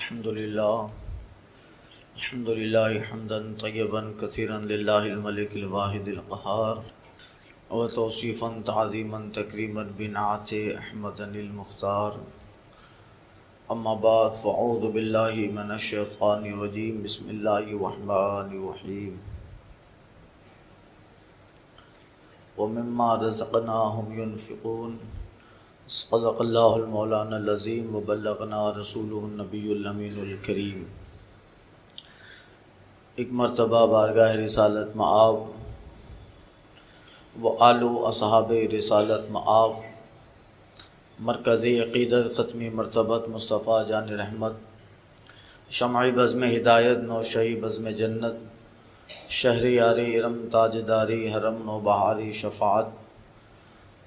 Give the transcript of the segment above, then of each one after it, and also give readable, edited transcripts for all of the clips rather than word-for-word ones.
الحمدللہ حمدا طیبا کثیرا للہ الملک الواحد القہار وتوصیفا تعظیما تکریما بنعت احمد المختار اما بعد فاعوذ باللہ من الشیطان الرجیم بسم اللہ الرحمن الرحیم ومما رزقناہم ينفقون صدق اللہ المولانا العظیم وبلغنا رسولہ النبی الامین الکریم۔ ایک مرتبہ بارگاہ رسالت مآب و آل و اصحاب رسالت مآب مرکزی عقیدت ختمی مرتبت مصطفیٰ جان رحمت شمع بزم ہدایت نوشہی بزم جنت شہریاری ارم تاجداری حرم نو بہاری شفاعت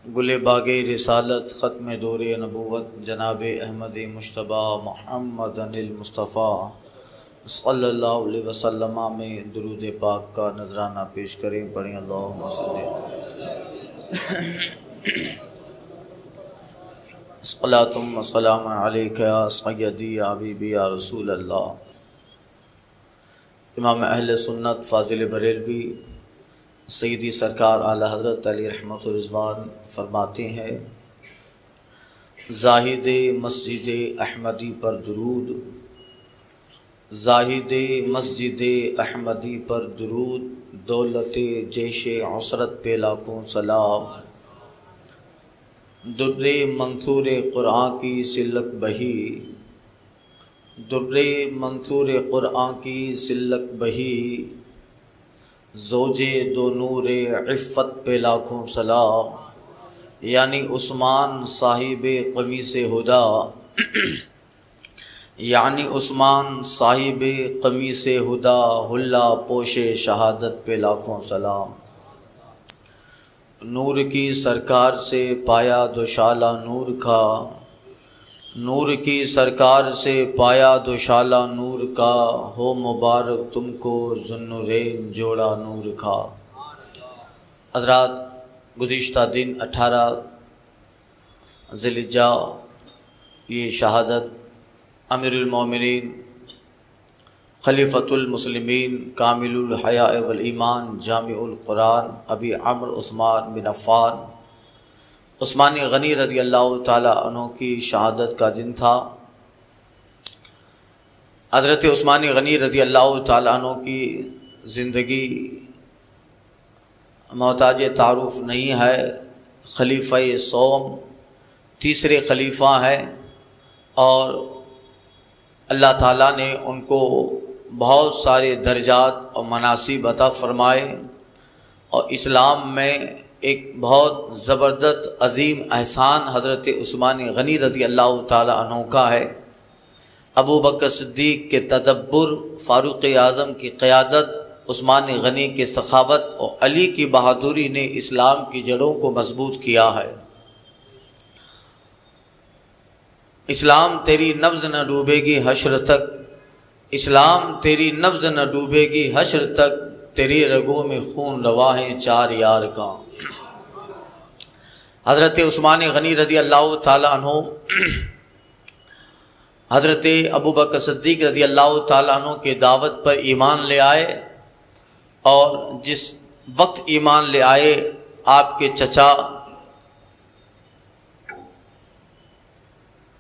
گل باغ رسالت ختم دور نبوت جناب احمد مجتبیٰ محمد المصطفیٰ صلی اللہ علیہ وسلم میں درود پاک کا نذرانہ پیش کریں، پڑھیں اللہم صلی صلاۃ و سلام علیک یا سیدی یا حبیبی یا رسول اللہ۔ امام اہل سنت فاضل بریلوی سیدی سرکار اعلیٰ حضرت علی رحمت و رضوان فرماتے ہیں، زاہد مسجد احمدی پر درود، زاہد مسجد احمدی پر درود، دولت جیش عسرت پہ لاکھوں سلام، در منصور قرآن کی سلک بہی، در منصور قرآن کی سلک بہی، زوج دو نور عفت پہ لاکھوں سلام، یعنی عثمان صاحب قمیص ہدا، یعنی عثمان صاحب قمیص ہدا، حلہ پوش شہادت پہ لاکھوں سلام، نور کی سرکار سے پایا دوشالہ نور کا، نور کی سرکار سے پایا دوشالہ نور کا، ہو مبارک تم کو ذوالنورین جوڑا نور کا۔ حضرات، گزشتہ دن 18 ذی الحجہ یہ شہادت امیر المومنین خلیفۃ المسلمین کامل الحیاء والایمان جامع القرآن ابی عمرو عثمان بن عفان عثمانی غنی رضی اللہ تعالیٰ عنہ کی شہادت کا دن تھا۔ حضرت عثمانی غنی رضی اللہ تعالیٰ عنہ کی زندگی محتاج تعارف نہیں ہے، خلیفہ سوم تیسرے خلیفہ ہیں، اور اللہ تعالیٰ نے ان کو بہت سارے درجات اور مناصب عطا فرمائے، اور اسلام میں ایک بہت زبردست عظیم احسان حضرت عثمان غنی رضی اللہ تعالیٰ عنہ کا ہے۔ ابو بکر صدیق کے تدبر، فاروق اعظم کی قیادت، عثمان غنی کے سخاوت اور علی کی بہادری نے اسلام کی جڑوں کو مضبوط کیا ہے۔ اسلام تیری نبض نہ ڈوبے گی حشر تک، اسلام تیری نبض نہ ڈوبے گی حشر تک، تیری رگوں میں خون رواں ہے چار یار کا۔ حضرت عثمان غنی رضی اللہ تعالیٰ عنہ حضرت ابو بکر صدیق رضی اللہ تعالیٰ عنہ کے دعوت پر ایمان لے آئے، اور جس وقت ایمان لے آئے آپ کے چچا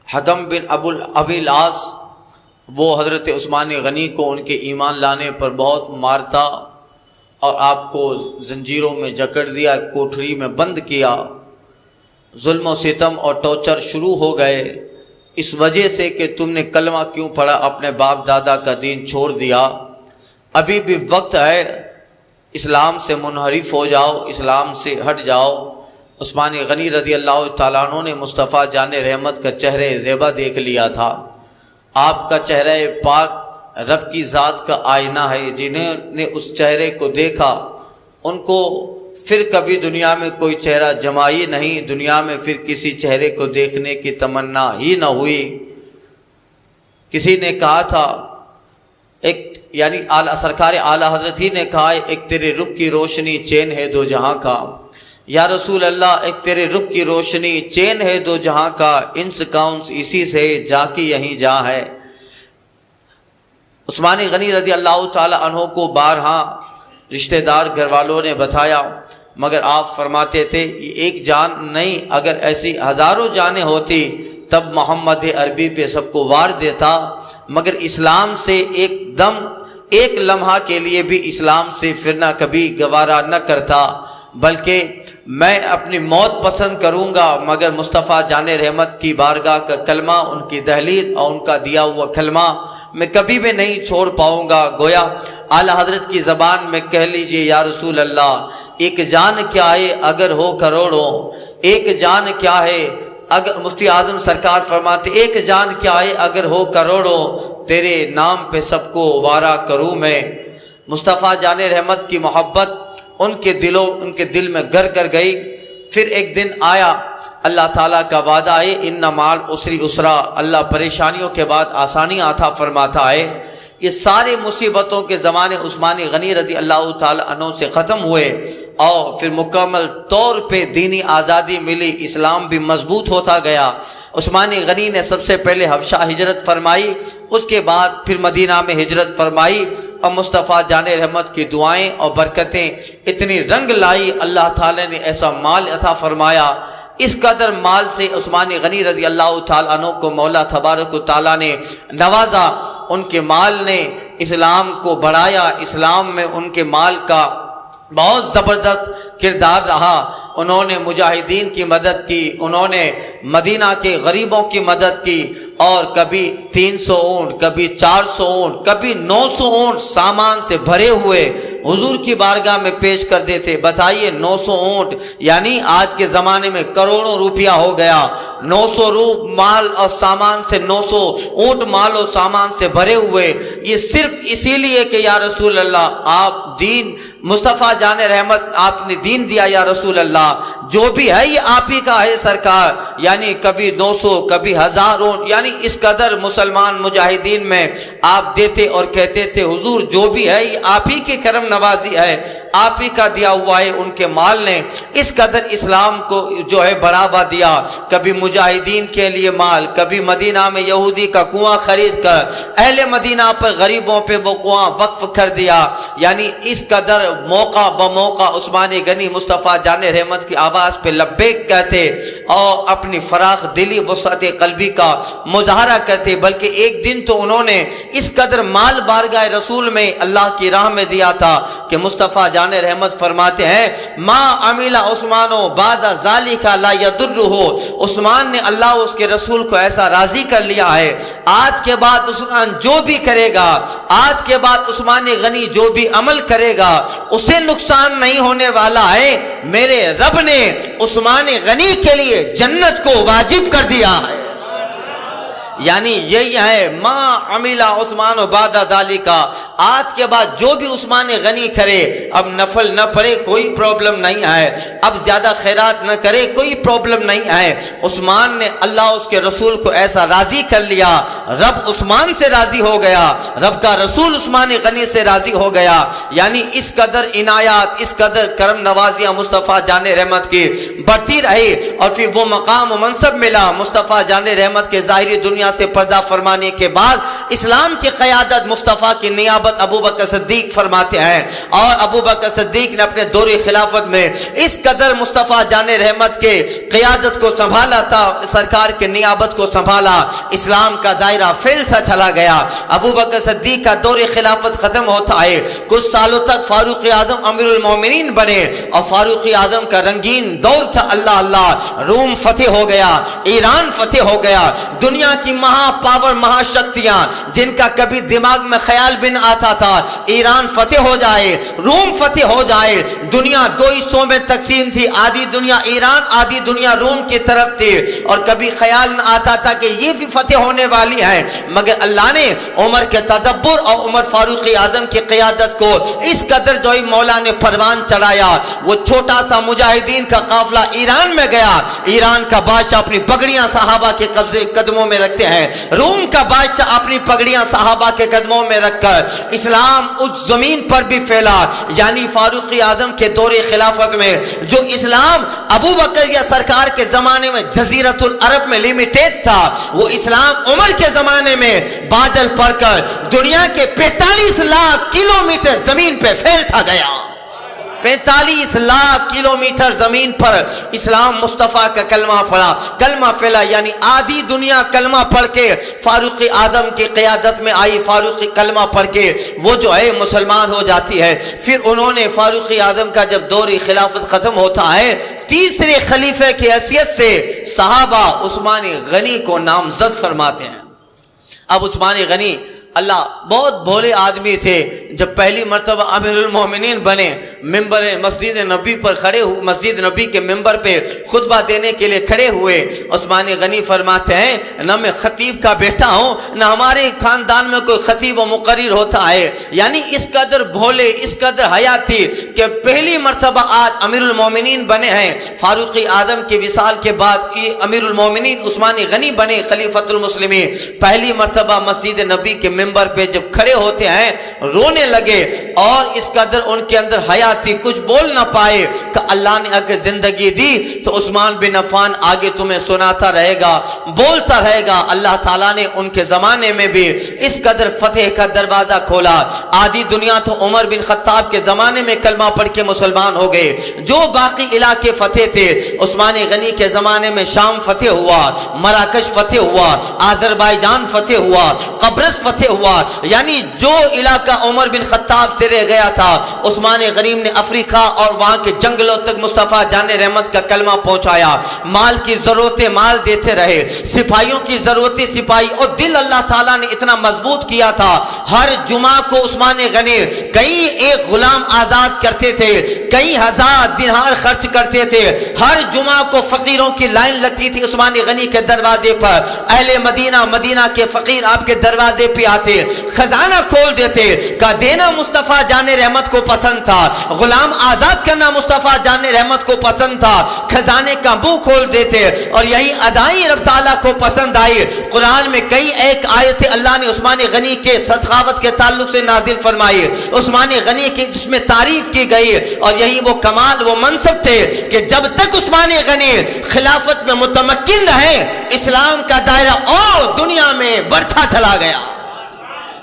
حکم بن ابو العاص وہ حضرت عثمان غنی کو ان کے ایمان لانے پر بہت مارتا، اور آپ کو زنجیروں میں جکڑ دیا، کوٹھری میں بند کیا، ظلم و ستم اور ٹارچر شروع ہو گئے، اس وجہ سے کہ تم نے کلمہ کیوں پڑھا، اپنے باپ دادا کا دین چھوڑ دیا، ابھی بھی وقت ہے، اسلام سے منحرف ہو جاؤ، اسلام سے ہٹ جاؤ۔ عثمان غنی رضی اللہ تعالیٰ عنہ نے مصطفیٰ جان رحمت کا چہرہ زیبا دیکھ لیا تھا۔ آپ کا چہرہ پاک رب کی ذات کا آئینہ ہے، جنہوں نے اس چہرے کو دیکھا ان کو پھر کبھی دنیا میں کوئی چہرہ جمائی نہیں، دنیا میں پھر کسی چہرے کو دیکھنے کی تمنا ہی نہ ہوئی۔ کسی نے کہا تھا، ایک یعنی سرکار اعلیٰ حضرت ہی نے کہا، ایک تیرے رخ کی روشنی چین ہے دو جہاں کا، یا رسول اللہ ایک تیرے رخ کی روشنی چین ہے دو جہاں کا، انس کاؤنس اسی سے جا کی یہیں جا ہے۔ عثمان غنی رضی اللہ تعالی عنہ کو بارہا رشتہ دار گھر والوں نے بتایا، مگر آپ فرماتے تھے یہ ایک جان نہیں، اگر ایسی ہزاروں جانیں ہوتی تب محمد عربی پہ سب کو وار دیتا، مگر اسلام سے ایک دم ایک لمحہ کے لیے بھی اسلام سے پھرنا کبھی گوارا نہ کرتا، بلکہ میں اپنی موت پسند کروں گا مگر مصطفیٰ جان رحمت کی بارگاہ کا کلمہ، ان کی دہلیز اور ان کا دیا ہوا کلمہ میں کبھی بھی نہیں چھوڑ پاؤں گا۔ گویا اعلیٰ حضرت کی زبان میں کہہ لیجئے یا رسول اللہ، ایک جان کیا ہے اگر ہو کروڑوں، ایک جان کیا ہے اگر مفتی اعظم سرکار فرماتے ایک جان کیا ہے اگر ہو کروڑوں، تیرے نام پہ سب کو وارا کروں میں۔ مصطفیٰ جان رحمت کی محبت ان کے دل میں گر کر گئی۔ پھر ایک دن آیا، اللہ تعالیٰ کا وعدہ ہے ان مال عسری یسرا، اللہ پریشانیوں کے بعد آسانی عطا فرماتا ہے۔ یہ سارے مصیبتوں کے زمانے عثمان غنی رضی اللہ تعالیٰ عنہ سے ختم ہوئے اور پھر مکمل طور پہ دینی آزادی ملی، اسلام بھی مضبوط ہوتا گیا۔ عثمان غنی نے سب سے پہلے حبشہ ہجرت فرمائی، اس کے بعد پھر مدینہ میں ہجرت فرمائی، اور مصطفیٰ جان رحمت کی دعائیں اور برکتیں اتنی رنگ لائی، اللہ تعالیٰ نے ایسا مال عطا فرمایا۔ اس قدر مال سے عثمان غنی رضی اللہ تعالیٰ عنہ کو مولا تبارک و تعالیٰ نے نوازا، ان کے مال نے اسلام کو بڑھایا، اسلام میں ان کے مال کا بہت زبردست کردار رہا۔ انہوں نے مجاہدین کی مدد کی، انہوں نے مدینہ کے غریبوں کی مدد کی، اور کبھی 300 اونٹ، کبھی 400 اونٹ، کبھی 900 اونٹ سامان سے بھرے ہوئے حضور کی بارگاہ میں پیش کر دیتے۔ بتائیے 900 اونٹ یعنی آج کے زمانے میں کروڑوں روپیہ ہو گیا۔ 900 مال اور سامان سے 900 اونٹ مال اور سامان سے بھرے ہوئے، یہ صرف اسی لیے کہ یا رسول اللہ آپ دین مصطفیٰ جان رحمت آپ نے دین دیا یا رسول اللہ، جو بھی ہے یہ آپ ہی کا ہے سرکار۔ یعنی کبھی 900 کبھی 1000 اونٹ، یعنی اس قدر مسلمان مجاہدین میں آپ دیتے اور کہتے تھے حضور جو بھی ہے یہ آپ ہی کی کرم نوازی ہے، آپ ہی کا دیا ہوا ہے۔ ان کے مال نے اس قدر اسلام کو جو ہے بڑھاوا دیا، کبھی مجاہدین کے لیے مال، کبھی مدینہ میں یہودی کا کنواں خرید کر اہل مدینہ پر غریبوں پہ وہ کنواں وقف کر دیا۔ یعنی اس قدر موقع بموقع عثمان غنی مصطفیٰ جان رحمت کی آواز پہ لبیک کہتے اور اپنی فراخ دلی وسعت قلبی کا مظاہرہ کرتے۔ بلکہ ایک دن تو انہوں نے اس قدر مال بارگاہ رسول میں اللہ کی راہ میں دیا تھا کہ مصطفیٰ جان رحمت فرماتے ہیں ما عمل عثمان بعد ذالک لا یضرہ، عثمان نے اللہ اس کے رسول کو ایسا راضی کر لیا ہے، آج کے بعد عثمان جو بھی کرے گا، آج کے بعد عثمان غنی جو بھی عمل کرے گا اسے نقصان نہیں ہونے والا ہے، میرے رب نے عثمان غنی کے لیے جنت کو واجب کر دیا ہے۔ یعنی یہی ہے ما عمل عثمان بعد ذالک، آج کے بعد جو بھی عثمان غنی کرے، اب نفل نہ پڑھے کوئی پرابلم نہیں ہے، اب زیادہ خیرات نہ کرے کوئی پرابلم نہیں ہے۔ عثمان نے اللہ اس کے رسول کو ایسا راضی کر لیا، رب عثمان سے راضی ہو گیا، رب کا رسول عثمان غنی سے راضی ہو گیا۔ یعنی اس قدر عنایات، اس قدر کرم نوازیاں مصطفیٰ جان رحمت کی بڑھتی رہی، اور پھر وہ مقام و منصب ملا مصطفیٰ جان رحمت کے ظاہری دنیا سے پردہ فرمانے کے بعد اسلام کی قیادت مصطفیٰ کی نیابت ابو بکر صدیق فرماتے ہیں، اور ابو بکر صدیق نے اپنے دور خلافت میں اس قدر مصطفیٰ جان رحمت کے قیادت کو سنبھالا تھا، سرکار کے نیابت کو سنبھالا، اسلام کا دائرہ پھیلتا چلا گیا۔ ابو بکر صدیق کا دور خلافت ختم ہوتا ہے، کچھ سالوں تک فاروق اعظم امیر المومنین بنے، اور فاروق اعظم کا رنگین دور تھا۔ اللہ اللہ، روم فتح ہو گیا، ایران فتح ہو گیا، دنیا کی مہا پاور مہا شکتیاں جن کا کبھی دماغ میں خیال بھی نہ آتا تھا ایران فتح ہو جائے، روم فتح ہو جائے۔ دنیا دو حصوں میں تقسیم تھی، آدھی دنیا ایران، آدھی دنیا روم کی طرف تھی، اور کبھی خیال نہ آتا تھا کہ یہ بھی فتح ہونے والی ہے، مگر اللہ نے عمر کے تدبر اور عمر فاروق اعظم کی قیادت کو اس قدر جو مولا نے پروان چڑھایا۔ وہ چھوٹا سا مجاہدین کا قافلہ ایران میں گیا، ایران کا بادشاہ اپنی پگڑیاں صحابہ کے قدموں میں رکھتے ہیں، روم کا بادشاہ اپنی پگڑیاں صحابہ کے قدموں میں رکھ کر اسلام اس زمین پر بھی پھیلا. یعنی فاروق اعظم کے دور خلافت میں جو اسلام ابو بکر یا سرکار کے زمانے میں جزیرۃ العرب میں لمیٹیڈ تھا، وہ اسلام عمر کے زمانے میں بادل پڑ کر دنیا کے 45 لاکھ کلومیٹر زمین پہ پھیلتا گیا. 45 لاکھ کلومیٹر زمین پر اسلام مصطفیٰ کا کلمہ پھیلا. یعنی آدھی دنیا کلمہ پڑھ کے فاروق اعظم کی قیادت میں آئی، فاروق کلمہ پڑھ کے وہ جو ہے مسلمان ہو جاتی ہے. پھر انہوں نے فاروق اعظم کا جب دور خلافت ختم ہوتا ہے، تیسرے خلیفہ کی حیثیت سے صحابہ عثمان غنی کو نامزد فرماتے ہیں. اب عثمان غنی اللہ بہت بھولے آدمی تھے. جب پہلی مرتبہ امیر المومنین بنے، ممبر مسجد نبی پر کھڑے ہوئے، مسجد نبی کے ممبر پہ خطبہ دینے کے لیے کھڑے ہوئے. عثمان غنی فرماتے ہیں نہ میں خطیب کا بیٹا ہوں، نہ ہمارے خاندان میں کوئی خطیب و مقرر ہوتا ہے. یعنی اس قدر بھولے، اس قدر حیا تھی کہ پہلی مرتبہ آج امیر المومنین بنے ہیں. فاروق اعظم کے وصال کے بعد امیر المومنین عثمان غنی بنے خلیفۃ المسلمین. پہلی مرتبہ مسجد نبی کے ممبر پہ جب کھڑے ہوتے ہیں رونے لگے، اور اس قدر ان کے اندر حیا تھی، کچھ بول نہ پائے کہ اللہ نے اگر زندگی دی تو عثمان بن عفان آگے تمہیں سناتا رہے گا، بولتا رہے گا. اللہ تعالیٰ نے ان کے زمانے میں بھی اس قدر فتح کا دروازہ کھولا. آدھی دنیا تو عمر بن خطاب کے زمانے میں کلمہ پڑھ کے مسلمان ہو گئے. جو باقی علاقے فتح تھے عثمان غنی کے زمانے میں شام فتح ہوا، مراکش فتح ہوا، آذربائیجان فتح ہوا، قبرص فتح ہوا. یعنی جو علاقہ عمر بن خطاب سے رہ گیا تھا عثمان غنی نے افریقہ اور وہاں کے جنگلوں تک مصطفیٰ جان رحمت کا کلمہ پہنچایا. مال کی ضرورتیں مال دیتے رہے، سپاہیوں کی ضرورتیں سپاہی، اور دل اللہ تعالیٰ نے اتنا مضبوط کیا تھا. ہر جمعہ کو عثمان غنی کئی ایک غلام آزاد کرتے تھے، کئی ہزار دینار خرچ کرتے تھے. ہر جمعہ کو فقیروں کی لائن لگتی تھی عثمان غنی کے دروازے پر. اہل مدینہ کے فقیر آپ کے دروازے پہ آتے، خزانہ کھول دیتے. کا دینا مصطفیٰ جان رحمت کو پسند تھا، غلام آزاد کرنا مصطفیٰ جان رحمت کو پسند تھا. خزانے کا منہ کھول دیتے، اور یہی ادائی رب تعالیٰ کو پسند آئی. قرآن میں کئی ایک آیتیں اللہ نے عثمان غنی کے سخاوت کے تعلق سے نازل فرمائی، عثمان غنی کی جس میں تعریف کی گئی. اور یہی وہ کمال، وہ منصب تھے کہ جب تک عثمان غنی خلافت میں متمکن رہے، اسلام کا دائرہ اور دنیا میں بڑھتا چلا گیا.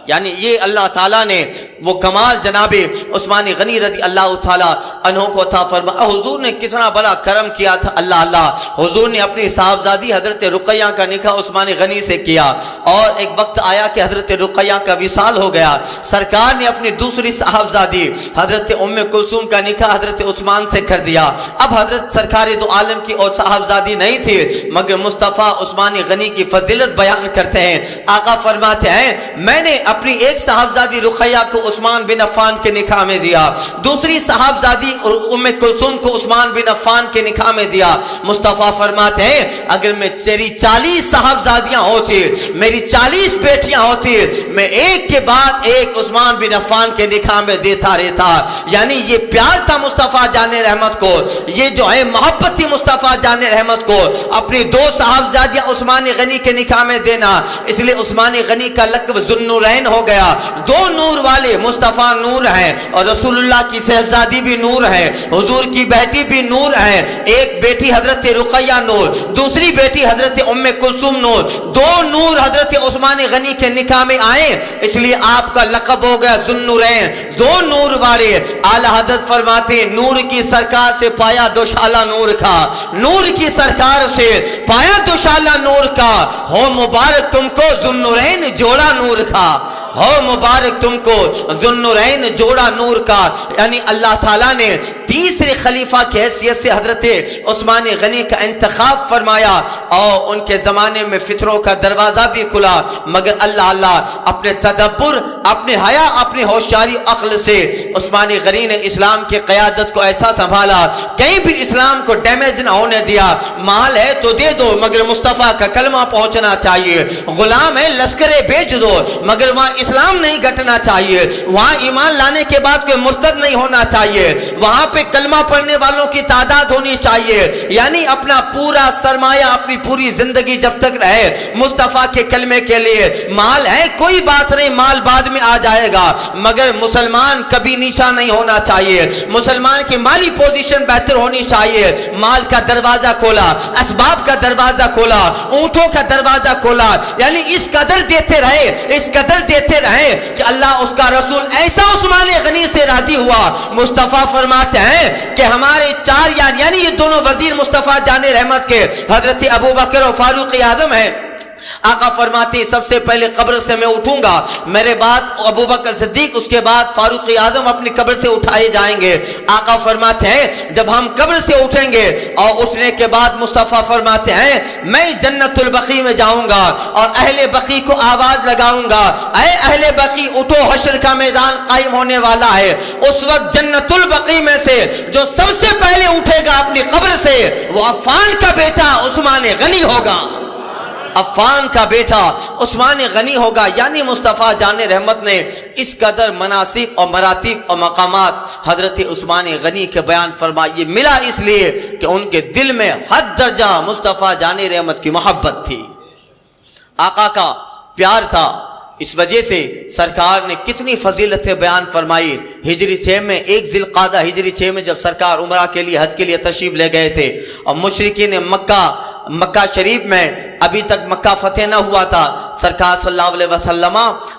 یعنی یہ اللہ تعالیٰ نے وہ کمال جناب عثمان غنی رضی اللہ تعالیٰ عنہ کو عطا فرمایا. حضور نے کتنا بڑا کرم کیا تھا. اللہ حضور نے اپنی صاحبزادی حضرت رقیہ کا نکاح عثمان غنی سے کیا، اور ایک وقت آیا کہ حضرت رقیہ کا وصال ہو گیا. سرکار نے اپنی دوسری صاحبزادی حضرت ام کلثوم کا نکاح حضرت عثمان سے کر دیا. اب حضرت سرکار دو عالم کی اور صاحبزادی نہیں تھی، مگر مصطفیٰ عثمان غنی کی فضیلت بیان کرتے ہیں. آقا فرماتے ہیں میں نے اپنی ایک صاحبزادی رقیہ کو عثمان بن عفان کے نکاح میں دیا، دوسری صاحبزادی ام کلثوم کو عثمان بن عفان کے نکاح میں دیا. مصطفیٰ فرماتے ہیں اگر میں تیری 40 صاحبزادیاں ہوتی، میری 40 بیٹیاں ہوتی، میں ایک کے بعد ایک عثمان بن عفان کے نکاح میں دیتا رہتا. یعنی یہ پیار تھا مصطفیٰ جان رحمت کو، یہ جو ہے محبت تھی مصطفیٰ جان رحمت کو، اپنی 2 صاحبزادیاں عثمان غنی کے نکاح میں دینا. اس لیے عثمان غنی کا لقب ذوالنورین ہو گیا. 2 نور والے مصطفیٰ نور ہیں، اور رسول اللہ کی صاحبزادی بھی نور ہے، حضور کی بیٹی بھی نور ہے. ایک بیٹی حضرت رقیہ نور، دوسری بیٹی حضرت ام کلثوم نور. 2 نور حضرت عثمان غنی کے نکاح میں آئے، اس لیے آپ کا لقب ہو گیا ذوالنورین، 2 نور والے. اعلی حضرت فرماتے نور کی سرکار سے پایا دوشالہ نور کا، نور کی سرکار سے پایا دوشالہ نور کا. ہو مبارک تم کو ذوالنورین جوڑا نور کا، ہو مبارک تم کو ذوالنورین جوڑا نور کا. یعنی اللہ تعالیٰ نے تیسرے خلیفہ کی حیثیت سے حضرت عثمان غنی کا انتخاب فرمایا، اور ان کے زمانے میں فتنوں کا دروازہ بھی کھلا. مگر اللہ اپنے تدبر، اپنے حیا، اپنی ہوشیاری عقل سے عثمان غنی نے اسلام کی قیادت کو ایسا سنبھالا کہیں بھی اسلام کو ڈیمیج نہ ہونے دیا. مال ہے تو دے دو مگر مصطفیٰ کا کلمہ پہنچنا چاہیے. غلام ہے لشکریں بیچ دو مگر وہاں اسلام نہیں گھٹنا چاہیے. وہاں ایمان لانے کے بعد کوئی مرتد نہیں ہونا چاہیے. وہاں پہ کلمہ پڑھنے والوں کی تعداد ہونی چاہیے، یعنی اپنا پورا سرمایہ، اپنی پوری زندگی جب تک رہے مصطفیٰ کے کلمے کے لیے۔ مال ہے کوئی بات نہیں، مال بعد میں آ جائے گا، مگر مسلمان کبھی نیچا نہیں ہونا چاہیے، مسلمان کی مالی پوزیشن بہتر ہونی چاہیے۔ مال کا دروازہ کھولا، اسباب کا دروازہ کھولا، اونٹوں کا دروازہ کھولا، یعنی اس قدر دیتے رہے، اس قدر دیتے رہے کہ اللہ اس کا رسول ایسا عثمان غنی سے راضی ہوا۔ مصطفیٰ فرماتے ہیں کہ ہمارے چار یعنی یہ دونوں وزیر مصطفیٰ جان رحمت کے حضرت ابو بکر و فاروق اعظم ہیں۔ آقا فرماتے سب سے پہلے قبر سے میں اٹھوں گا، میرے بعد ابو بکر صدیق، اس کے بعد فاروق اعظم اپنی قبر سے اٹھائے جائیں گے۔ آقا فرماتے ہیں جب ہم قبر سے اٹھیں گے اور اٹھنے کے بعد مصطفیٰ فرماتے ہیں میں جنت البقیع میں جاؤں گا اور اہل بقیع کو آواز لگاؤں گا، اے اہل بقیع اٹھو، حشر کا میدان قائم ہونے والا ہے۔ اس وقت جنت البقیع میں سے جو سب سے پہلے اٹھے گا اپنی قبر سے وہ عفان کا بیٹا عثمان غنی ہوگا، عفان کا بیٹا عثمان غنی ہوگا۔ یعنی مصطفیٰ جان رحمت نے اس قدر مناسب اور مراتب اور مقامات حضرت عثمان غنی کے بیان فرمائے، ملا اس لیے کہ ان کے دل میں حد درجہ مصطفیٰ جان رحمت کی محبت تھی، آقا کا پیار تھا۔ اس وجہ سے سرکار نے کتنی فضیلتیں بیان فرمائی۔ ہجری 6 میں 1 ذی القعدہ ہجری 6 میں جب سرکار عمرہ کے لیے حج کے لیے تشریف لے گئے تھے اور مشرکین مکہ شریف میں ابھی تک مکہ فتح نہ ہوا تھا، سرکار صلی اللہ علیہ وسلم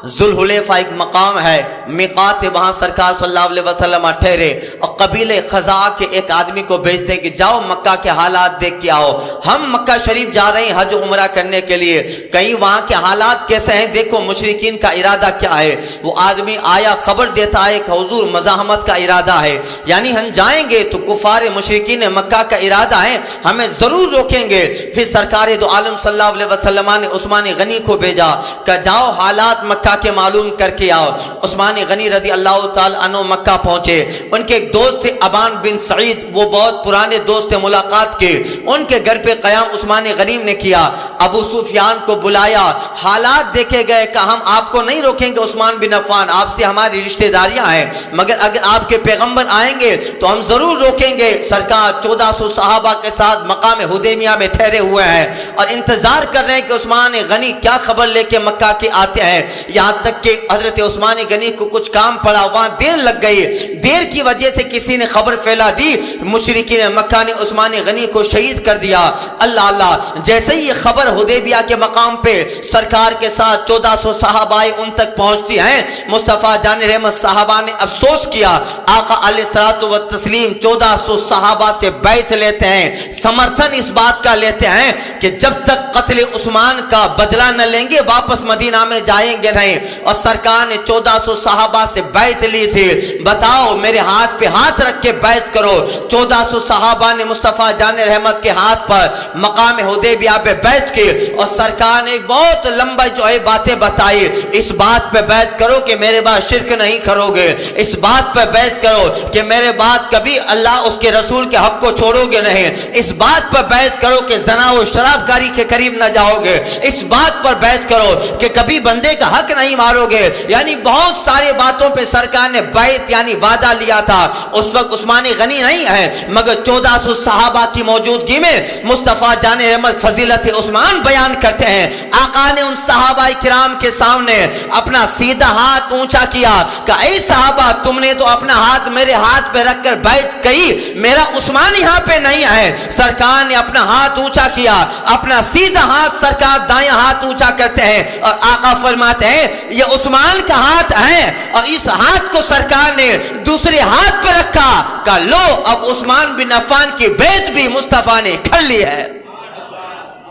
ذوالحلیفہ ایک مقام ہے، میقات ہے، وہاں سرکار صلی اللہ علیہ وسلم ٹھہرے اور قبیلے خزاع کے ایک آدمی کو بھیجتے ہیں کہ جاؤ مکہ کے حالات دیکھ کے آؤ، ہم مکہ شریف جا رہے ہیں حج عمرہ کرنے کے لیے، کہیں وہاں کے حالات کیسے ہیں، دیکھو مشرکین کا ارادہ کیا ہے۔ وہ آدمی آیا خبر دیتا ہے کہ حضور مزاحمت کا ارادہ ہے، یعنی ہم جائیں گے تو کفار مشرکین مکہ کا ارادہ ہے، ہمیں ضرور روکیں گے۔ پھر سرکار دو عالم صلی اللہ علیہ وسلم نے عثمان غنی کو بھیجا کہ جاؤ حالات مکہ کے معلوم کر کے آؤ۔ عثمان غنی رضی اللہ تعالی عنہ مکہ پہنچے، ان کے ایک دوست تھے ابان بن سعید، وہ بہت پرانے دوست تھے ملاقات کے، ان کے گھر پہ قیام عثمان غنی نے کیا، ابو سفیان کو بلایا، حالات دیکھے گئے کہ ہم آپ کو نہیں روکیں گے عثمان بن عفان، آپ سے ہماری رشتہ داریاں ہیں، مگر اگر آپ کے پیغمبر آئیں گے تو ہم ضرور روکیں گے۔ سرکار 1400 صحابہ کے ساتھ مقام حدیبیہ میں ٹھہرے ہوئے ہیں اور انتظار کر رہے ہیں کہ عثمان غنی کیا خبر لے کے مکہ کے آتے ہیں، یہاں تک کہ حضرت عثمان غنی کو کچھ کام پڑا، وہاں دیر لگ گئی، دیر کی وجہ سے کسی نے خبر پھیلا دی، مشرکین مکہ نے عثمان غنی کو شہید کر دیا۔ اللہ اللہ، جیسے ہی یہ خبر حدیبیہ کے مقام پہ سرکار کے ساتھ 1400 صحابہ ان تک پہنچتی ہیں، مصطفیٰ جان رحمت صحابہ نے افسوس کیا، آقا علیہ الصلوۃ والتسلیم 1400 صحابہ سے بیعت لیتے ہیں، سمرتھن اس بات کا لیتے ہیں کہ جب تک قتل عثمان کا بدلہ نہ لیں گے واپس مدینہ میں جائیں گے نہیں، اور سرکار نے 1400 صحابہ سے بیعت لی تھی، بتاؤ میرے ہاتھ پہ ہاتھ رکھ کے بیعت کرو۔ 1400 صحابہ نے مصطفیٰ جان رحمت کے ہاتھ پر مقام حدیبیہ پہ بیعت کی اور سرکار نے ایک بہت لمبا جو ہے باتیں بتائی، اس بات پہ بیعت کرو کہ میرے بعد شرک نہیں کرو گے، اس بات پہ بیعت کرو کہ میرے بعد کبھی اللہ اس کے رسول کے حق کو چھوڑو گے نہیں، اس بات پر بیعت کرو کہ زنا و شراب کاری کے قریب نہ جاؤ گے، اس بات پر بیعت کرو کہ کبھی بندے کا حق نہیں مارو گے، یعنی بہت سارے باتوں پہ سرکار نے بیعت یعنی وعدہ لیا تھا۔ اس وقت عثمان غنی نہیں ہے مگر 1400 صحابہ کی موجودگی میں مصطفیٰ جان رحمت فضیلت عثمان بیان کرتے ہیں۔ آقا نے ان صحابہ کرام کے سامنے اپنا سیدھا ہاتھ اونچا کیا کہ اے صحابہ تم نے تو اپنا ہاتھ میرے ہاتھ پہ رکھ کر بیعت کی، میرا عثمان یہاں پہ نہیں ہے۔ سرکار نے اپنا ہاتھ اونچا کیا، اپنا سیدھا ہاتھ سرکار دائیں ہاتھ اونچا کرتے ہیں اور آقا فرماتے ہیں یہ عثمان کا ہاتھ ہے، اور اس ہاتھ کو سرکار نے دوسرے ہاتھ پہ رکھا کہ لو اب عثمان بن عفان کی بیعت بھی مصطفیٰ نے کر لی ہے،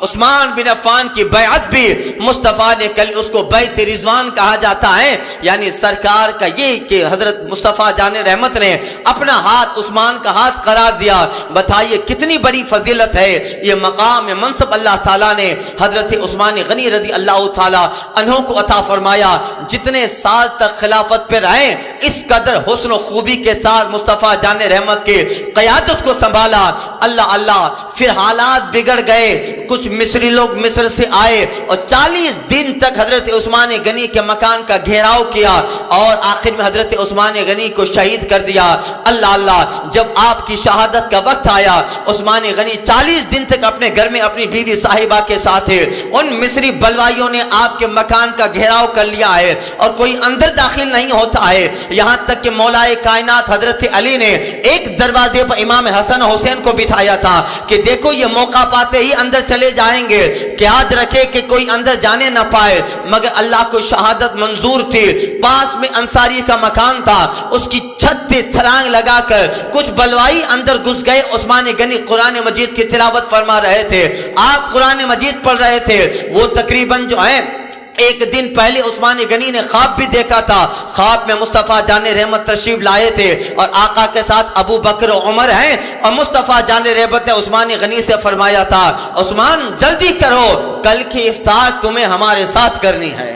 عثمان بن عفان کی بیعت بھی مصطفیٰ نے کل، اس کو بیعت رضوان کہا جاتا ہے، یعنی سرکار کا یہ کہ حضرت مصطفیٰ جان رحمت نے اپنا ہاتھ عثمان کا ہاتھ قرار دیا۔ بتائیے کتنی بڑی فضیلت ہے، یہ مقام منصب اللہ تعالیٰ نے حضرت عثمان غنی رضی اللہ تعالیٰ عنہ کو عطا فرمایا۔ جتنے سال تک خلافت پہ رہے اس قدر حسن و خوبی کے ساتھ مصطفیٰ جان رحمت کی قیادت کو سنبھالا۔ اللہ اللہ، پھر حالات بگڑ گئے، کچھ کچھ مصری لوگ مصر سے آئے اور 40 دن تک حضرت عثمان غنی کے مکان کا گھیراؤ کیا اور آخر میں حضرت عثمان غنی کو شہید کر دیا۔ اللہ اللہ، جب آپ کی شہادت کا وقت آیا، عثمان غنی 40 دن تک اپنے گھر میں اپنی بیوی صاحبہ کے ساتھ تھے۔ ان مصری بلوائیوں نے آپ کے مکان کا گھیراؤ کر لیا ہے اور کوئی اندر داخل نہیں ہوتا ہے، یہاں تک کہ مولا کائنات حضرت علی نے ایک دروازے پر امام حسن حسین کو بٹھایا تھا کہ دیکھو یہ موقع پاتے ہی اندر چلے جائیں گے، کہ یاد رکھے کہ کوئی اندر جانے نہ پائے، مگر اللہ کو شہادت منظور تھی۔ پاس میں انصاری کا مکان تھا، اس کی چھت پہ چھلانگ لگا کر کچھ بلوائی اندر گھس گئے۔ عثمان غنی قرآن مجید کی تلاوت فرما رہے تھے، آپ قرآن مجید پڑھ رہے تھے۔ وہ تقریباً جو ہے ایک دن پہلے عثمان غنی نے خواب بھی دیکھا تھا، خواب میں مصطفیٰ جان رحمت تشریف لائے تھے اور آقا کے ساتھ ابو بکر و عمر ہیں، اور مصطفیٰ جان رحمت نے عثمان غنی سے فرمایا تھا عثمان جلدی کرو، کل کی افطار تمہیں ہمارے ساتھ کرنی ہے،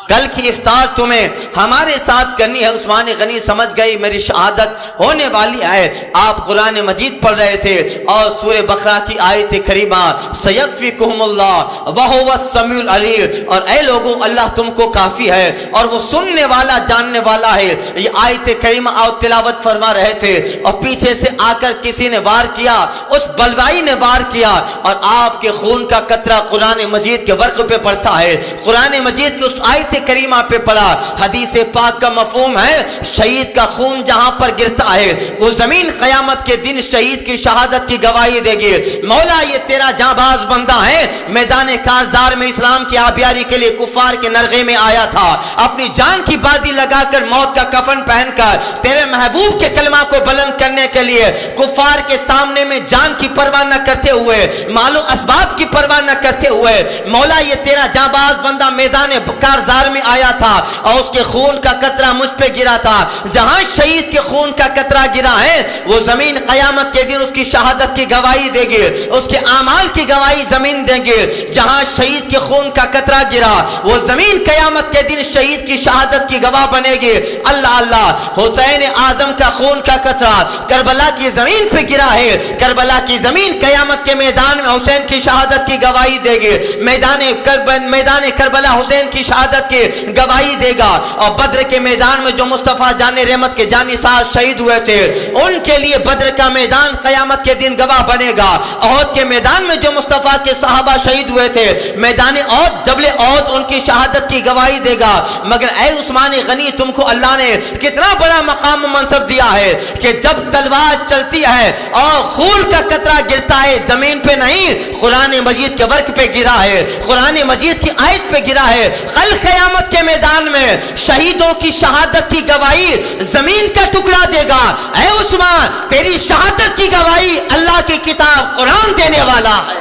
کل کی افطار تمہیں ہمارے ساتھ کرنی ہے۔ عثمان غنی سمجھ گئی میری شہادت ہونے والی ہے۔ آپ قرآن مجید پڑھ رہے تھے اور سورہ بقرہ کی آیت کریمہ سیکفیکہم اللہ وہو السمیع العلیم، اور اے لوگوں اللہ تم کو کافی ہے اور وہ سننے والا جاننے والا ہے، یہ آیت کریمہ اور تلاوت فرما رہے تھے اور پیچھے سے آ کر کسی نے وار کیا، اس بلوائی نے وار کیا اور آپ کے خون کا قطرہ قرآن مجید کے ورق پہ پڑتا ہے۔ قرآن مجید کی اس آیت کریمہ پہ پڑا۔ حدیث پاک کا مفہوم ہے شہید کا خون جہاں پر گرتا ہے وہ زمین قیامت کے دن شہید کی شہادت کی گواہی دے گی، مولا یہ تیرا جانباز بندہ ہے، میدان کارزار میں اسلام کی آبیاری کے لیے کفار کے نرغے میں آیا تھا، اپنی جان کی بازی لگا کر موت کا کفن پہن کر تیرے محبوب کے کلمہ کو بلند کرنے کے لیے کفار کے سامنے میں جان کی پرواہ نہ کرتے ہوئے، مال و اسباب کی پرواہ نہ کرتے ہوئے، مولا یہ تیرا جانباز بندہ میدان کارزار میں آیا تھا اور اس کے خون کا قطرہ مجھ پہ گرا تھا۔ جہاں شہید کے خون کا قطرہ گرا ہے وہ زمین قیامت کے دن اس کی شہادت کی گواہی دے گی، اس کے اعمال کی گواہی زمین دے گی۔ جہاں شہید کے خون کا قطرہ گرا وہ زمین قیامت کے دن شہید کی شہادت کی گواہ بنے گی۔ اللہ اللہ، حسین اعظم کا خون کا قطرہ کربلا کی زمین پہ گرا ہے، کربلا کی زمین قیامت کے میدان میں حسین کی شہادت کی گواہی دے گی، میدان کربلا حسین کی شہادت کی گواہی دے گا۔ اور بدر کے میدان میں جو مصطفیٰ جان رحمت کے جانثار شہید ہوئے تھے ان کے لیے بدر کا میدان قیامت کے دن گواہ بنے گا۔ احد کے میدان میں جو مصطفیٰ کے صحابہ شہید ہوئے تھے میدان احد جبل احد ان کی شہادت کی گواہی دے گا۔ مگر اے عثمان غنی تم کو اللہ نے کتنا بڑا مقام و منصب دیا ہے کہ جب تلوار چلتی ہے اور خون کا قطرہ گرتا ہے زمین پہ نہیں، قرآن مجید کے ورق پہ گرا ہے، قرآن مجید کی آیت پہ گرا ہے۔ کل قیامت کے میدان میں شہیدوں کی شہادت کی گواہی زمین کا ٹکڑا دے گا۔ اے عثمان تیری شہادت کی گواہی اللہ کی کتاب قرآن دینے والا ہے۔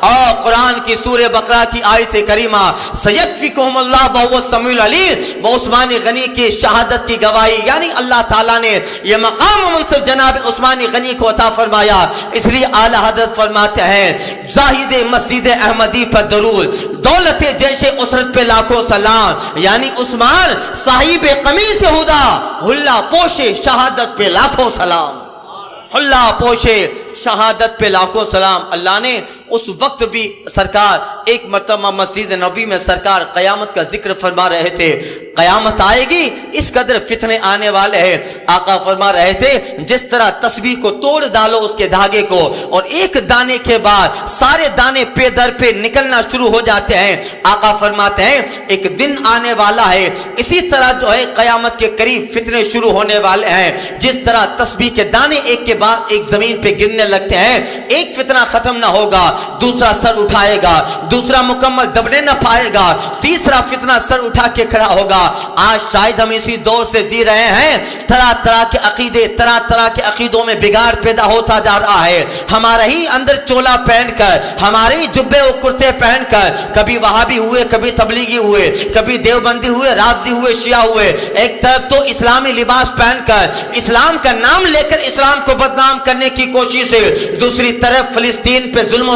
اور قرآن کی سورہ بقرہ کی آیت کریمہ سیکفیکہم اللہ وہو السمیع العلیم، وہ عثمان غنی کی شہادت کی گواہی، یعنی اللہ تعالیٰ نے یہ مقام و منصب جناب عثمان غنی کو عطا فرمایا۔ اس لیے اعلیٰ حضرت فرماتے ہیں زاہد مسجد احمدی پر درود، دولت جیش اسرت پہ لاکھوں سلام، یعنی عثمان صاحب قمیص ہدا، حلہ پوش شہادت پہ لاکھوں سلام، حلہ پوش شہادت پہ لاکھوں سلام۔ اللہ نے اس وقت بھی سرکار ایک مرتبہ مسجد نبی میں سرکار قیامت کا ذکر فرما رہے تھے، قیامت آئے گی اس قدر فتنے آنے والے ہیں۔ آقا فرما رہے تھے جس طرح تسبیح کو توڑ ڈالو اس کے دھاگے کو اور ایک دانے کے بعد سارے دانے پہ در پہ نکلنا شروع ہو جاتے ہیں، آقا فرماتے ہیں ایک دن آنے والا ہے اسی طرح جو ہے قیامت کے قریب فتنے شروع ہونے والے ہیں، جس طرح تسبیح کے دانے ایک کے بعد ایک زمین پہ گرنے لگتے ہیں، ایک فتنہ ختم نہ ہوگا دوسرا سر اٹھائے گا، دوسرا مکمل دبنے نہ پائے گا، تیسرا فتنہ سر اٹھا کے کھڑا ہوگا۔ آج شاید ہم اسی دور سے جی رہے ہیں، طرح طرح کے عقیدے، طرح طرح کے عقیدوں میں بگاڑ پیدا ہوتا جا رہا ہے، ہمارے ہی اندر چولا پہن کر، ہمارے ہی جبے و کرتے پہن کر، کبھی وہابی ہوئے، کبھی تبلیغی ہوئے، کبھی دیوبندی ہوئے، رافضی ہوئے، شیعہ ہوئے، ایک طرف تو اسلامی لباس پہن کر اسلام کا نام لے کر اسلام کو بدنام کرنے کی کوشش ہے، دوسری طرف فلسطین پہ ظلم و